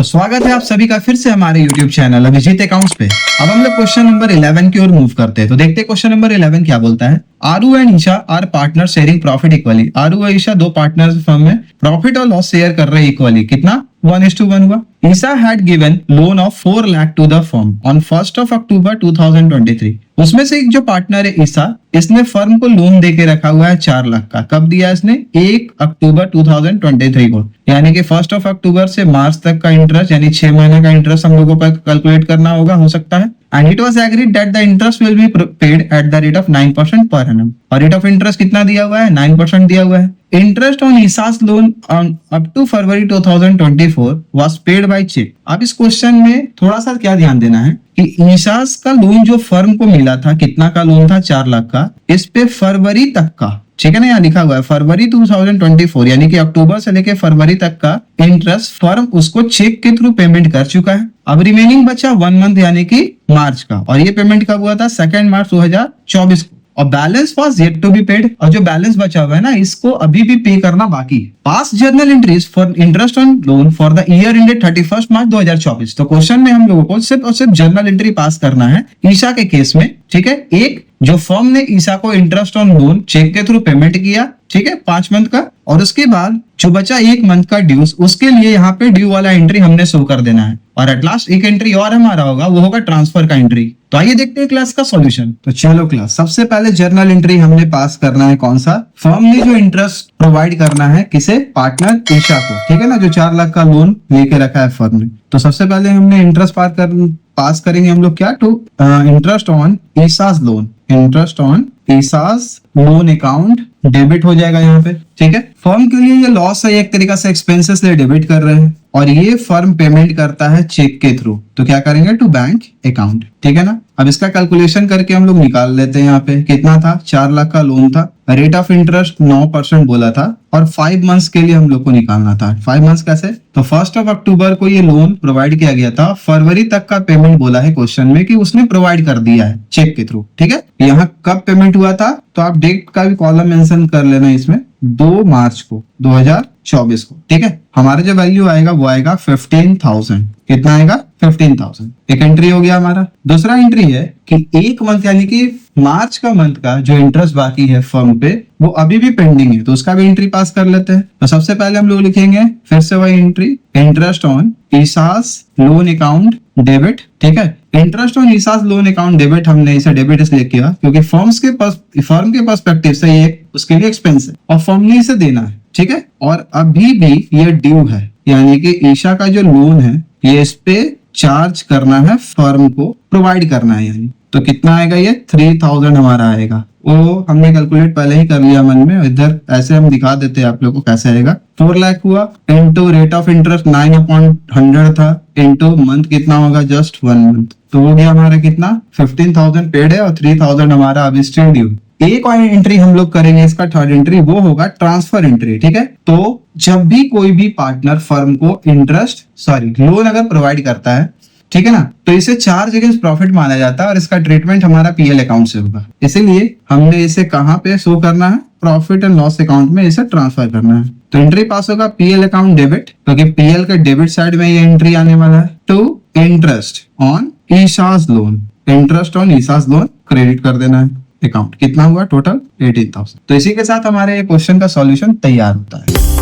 स्वागत है आप सभी का फिर से हमारे YouTube चैनल अभिजीत अकाउंट्स पे। अब हम लोग क्वेश्चन नंबर 11 की ओर मूव करते हैं। तो देखते हैं क्वेश्चन नंबर 11 क्या बोलता है। Aaru and Isha are partner sharing profit equally. Aaru और ईशा दो पार्टनर्स फर्म में प्रॉफिट और लॉस शेयर कर रहे हैं इक्वली। कितना 1:1 हुआ। Isha had given loan of 4 lakh to the firm on 1 October 2023। उसमें से एक जो पार्टनर है ईशा, इसने फर्म को लोन देके रखा हुआ है 4 लाख का। कब दिया इसने? 1 अक्टूबर 2023 को। यानी कि 1 अक्टूबर से मार्च तक का इंटरेस्ट यानी 6 महीने का इंटरेस्ट हम लोगों को कैलकुलेट करना होगा, हो सकता है। And it was agreed that the interest will be paid at the rate of 9% per annum. और रेट ऑफ इंटरेस्ट कितना दिया हुआ है? 9% दिया हुआ है। Interest on Isha's loan up to February 2024 was paid by cheque. अब इस क्वेश्चन में थोड़ा सा क्या ध्यान देना है कि ईशास का लोन जो फर्म को मिला था, कितना का लोन था? 4 लाख का। इस पे फरवरी तक का, ठीक है ना, यहाँ लिखा हुआ है फरवरी 2024 यानी कि अक्टूबर से लेके फरवरी तक का इंटरेस्ट फर्म उसको चेक के थ्रू पेमेंट कर चुका है। अब रिमेनिंग बचा 1 मंथ यानी कि मार्च का, और ये पेमेंट कब हुआ था? 2 मार्च 2024 को। और balance was yet to be paid. और जो बैलेंस बचा हुआ है ना, इसको अभी भी पे करना बाकी है। Past journal entries for interest on loan for the year ended 31 मार्च 2024। तो क्वेश्चन में हम लोगों को सिर्फ और सिर्फ जर्नल एंट्री पास करना है ईशा के केस में, ठीक है। एक, जो फर्म ने ईशा को इंटरेस्ट ऑन लोन चेक के थ्रू पेमेंट किया, ठीक है, 5 मंथ का। और उसके बाद जो बचा 1 मंथ का ड्यूज, उसके लिए यहाँ पे ड्यू वाला एंट्री हमने शो कर देना है। और एट लास्ट एक एंट्री और हमारा होगा, वो होगा ट्रांसफर का एंट्री। तो आइए देखते हैं क्लास का सॉल्यूशन। तो चलो क्लास, सबसे पहले जर्नल एंट्री हमने पास करना है कौन सा? फर्म ने जो इंटरेस्ट प्रोवाइड करना है किसे? पार्टनर ईशा को, ठीक है ना, जो 4 लाख का लोन लेके रखा है फर्म ने। तो सबसे पहले हमने इंटरेस्ट पास करेंगे हम लोग क्या? To interest on Isha's loan. Interest on Isha's loan account debit हो जाएगा यहाँ पे, ठीक है। फर्म के लिए ये लॉस है, एक तरीका से एक्सपेंसेस ले डेबिट कर रहे हैं, और ये फर्म पेमेंट करता है चेक के थ्रू। तो क्या करेंगे? टू बैंक अकाउंट, ठीक है ना। अब इसका कैलकुलेशन करके हम लोग निकाल लेते हैं। यहाँ पे कितना था? 4 लाख का लोन था, रेट ऑफ इंटरेस्ट 9% बोला था, और 5 मंथ्स के लिए हम लोग को निकालना था। 5 मंथ्स कैसे? तो 1 अक्टूबर को ये लोन प्रोवाइड किया गया था, फरवरी तक का पेमेंट बोला है क्वेश्चन में कि उसने प्रोवाइड कर दिया है चेक के थ्रू, ठीक है। यहाँ कब पेमेंट हुआ था? तो आप डेट का भी कॉलम मेंशन कर लेना इसमें, 2 मार्च को 2024 को, ठीक है। हमारा जो वैल्यू आएगा वो आएगा 15,000। कितना आएगा? 15,000। एक एंट्री हो गया हमारा। दूसरा एंट्री है कि 1 मंथ यानी कि मार्च का मंथ का जो इंटरेस्ट बाकी है फर्म पे, वो अभी भी पेंडिंग है, तो उसका भी एंट्री पास कर लेते हैं। तो सबसे पहले हम लोग लिखेंगे फिर से वही entry, interest on Isha's loan account debit, ठीक है। Interest on Isha's loan account debit, हमने इसे डेबिट इसलिए किया क्योंकि फर्म के पर्सपेक्टिव से ये उसके लिए एक्सपेंस है और फर्म ने इसे देना है, ठीक है। और अभी भी ये ड्यू है, यानी कि ईशा का जो लोन है ये इस पे चार्ज करना है, फर्म को प्रोवाइड करना है। यानी तो कितना आएगा? ये 3,000 हमारा आएगा। वो हमने कैलकुलेट पहले ही कर लिया मन में, इधर ऐसे हम दिखा देते हैं आप लोगों को कैसे आएगा। 4 लाख हुआ इंटू रेट ऑफ इंटरेस्ट 9/100 था, इंटू मंथ कितना होगा? Just 1 month. तो हो गया हमारा कितना? 15,000 पेड है और 3,000 हमारा अभी स्टिल ड्यू। एक और एंट्री हम लोग करेंगे, इसका थर्ड एंट्री, वो होगा ट्रांसफर एंट्री, ठीक है। तो जब भी कोई भी पार्टनर फर्म को लोन अगर प्रोवाइड करता है, ठीक है ना, तो इसे चार्ज अगेंस्ट प्रॉफिट माना जाता है और इसका ट्रीटमेंट हमारा पीएल अकाउंट से होगा। इसीलिए हमने इसे कहाँ पे शो करना है? प्रॉफिट एंड लॉस अकाउंट में इसे ट्रांसफर करना है। तो एंट्री पास होगा पीएल अकाउंट डेबिट, क्योंकि पीएल के डेबिट साइड में ये एंट्री आने वाला है। To interest on Isha's loan, interest on Isha's loan credit कर देना है अकाउंट। कितना हुआ टोटल? 18,000। तो इसी के साथ हमारे क्वेश्चन का सॉल्यूशन तैयार होता है।